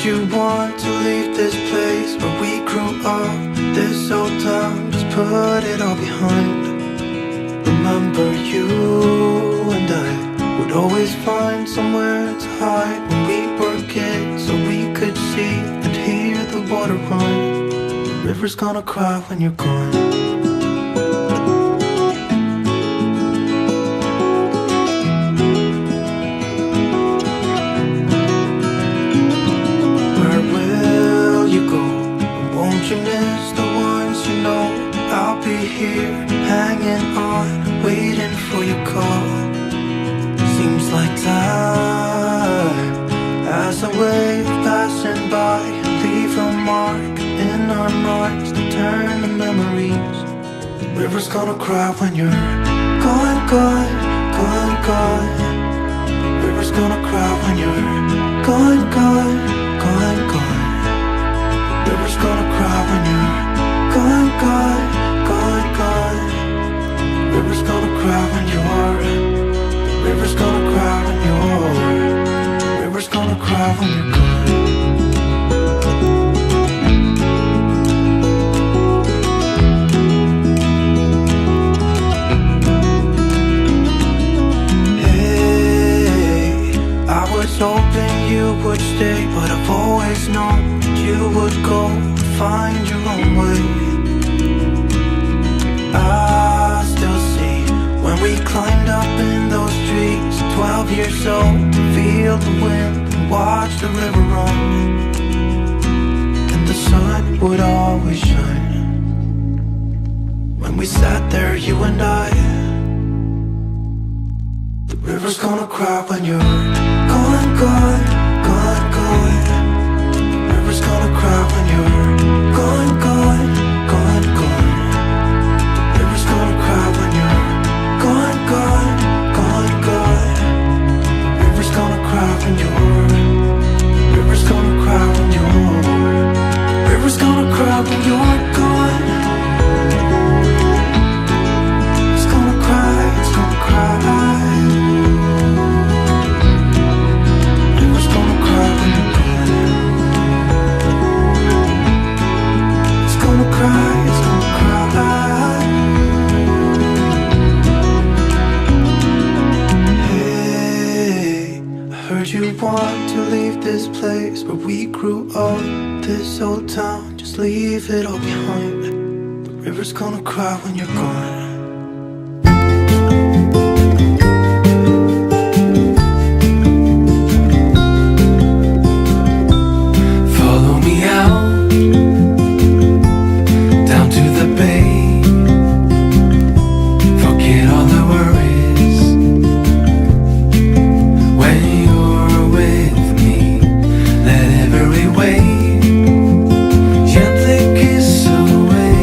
you want to leave this place where we grew up, this old town, just put it all behind. Remember you and I would always find somewhere to hide when we were kids, so we could see and hear the water run. The river's gonna cry when you're gone. You miss the ones you know. I'll be here, hanging on, waiting for your call. Seems like time as a wave passing by, leave a mark in our minds to turn to memories. The river's gonna cry when you're gone, gone, gone, gone. The river's gonna cry when you're gone, gone, gone, gone. The river's gonna cry when you're gone, gone, gone, gone. The river's gonna cry when you're. The river's gonna cry when you're. The river's gonna cry when you're gone. Hey, I was hoping you would stay, but I've always known you would go find your own way. I still see when we climbed up in those trees, 12 years old, to feel the wind and watch the river run. And the sun would always shine when we sat there, you and I. The river's gonna cry when you're gone, gone, gone, gone. The river's gonna cry when you're gone, gone, gone, gone. The river's gonna cry when you're gone, gone, gone, gone. The river's gonna cry when you're. The river's gonna cry when you're. The river's gonna cry when you're gone. It's gonna cry, it's gonna cry. You want to leave this place where we grew up, this old town, just leave it all behind. The river's gonna cry when you're gone. Follow me out, down to the bay. Forget all the worries. Gently kiss away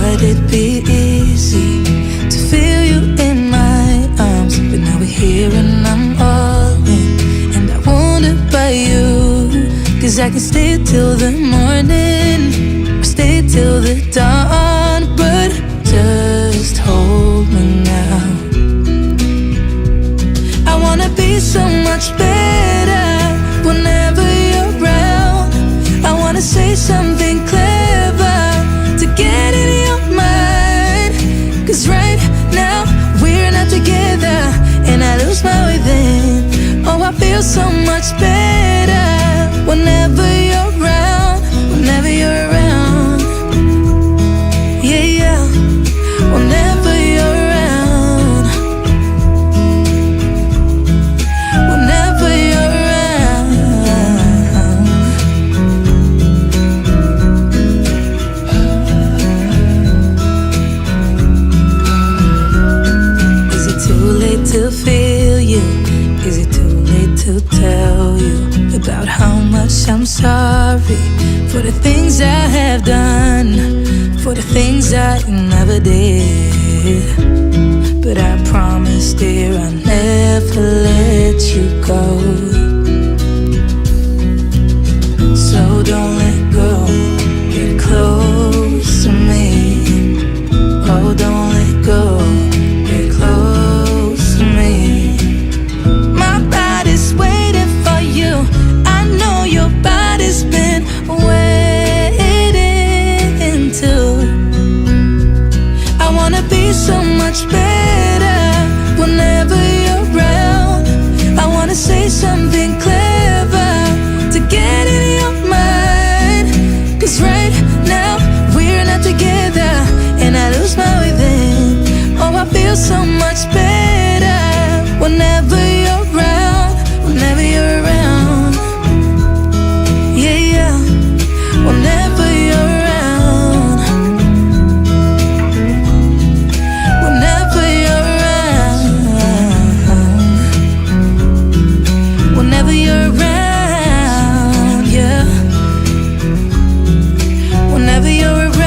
thought it'd be easy to feel you in my arms, but now we're here and I'm all in, and I wonder about you. Cause I can stay till the morning, or stay till the dawn, but just hold me now. I wanna be so much better whenever you're around. I wanna say something clever to get in your mind. Cause right now we're not together, and I lose my way then. Oh, I feel so much better whenever you're around, whenever you're around. Yeah, yeah, whenever you're around, whenever you're around. Is it too late to feel you? Is it too late to tell you about how much I'm sorry for the things I have done, for the things I never did? But I promise, dear, I'll never let you go. So don't let go, get close to me. Oh, don't let go, get close to me. My body's waiting for you. I know your body's been waiting too. I wanna be so much better whenever you're around. I wanna say something clever to get in your mind. Cause right now we're not together, and I lose my way then. Oh, I feel so much better whenever you're around, whenever you're around. Yeah, yeah, whenever you're around, whenever you're around, whenever you're around, yeah, whenever you're around.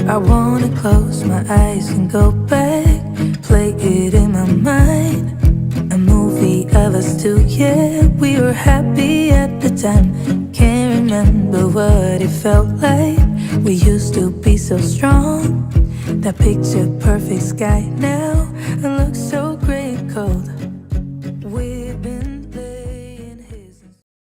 I wanna close my eyes and go back, play it in my mind. A movie of us two, yeah, we were happy at the time. Can't remember what it felt like. We used to be so strong. That picture perfect sky now, it looks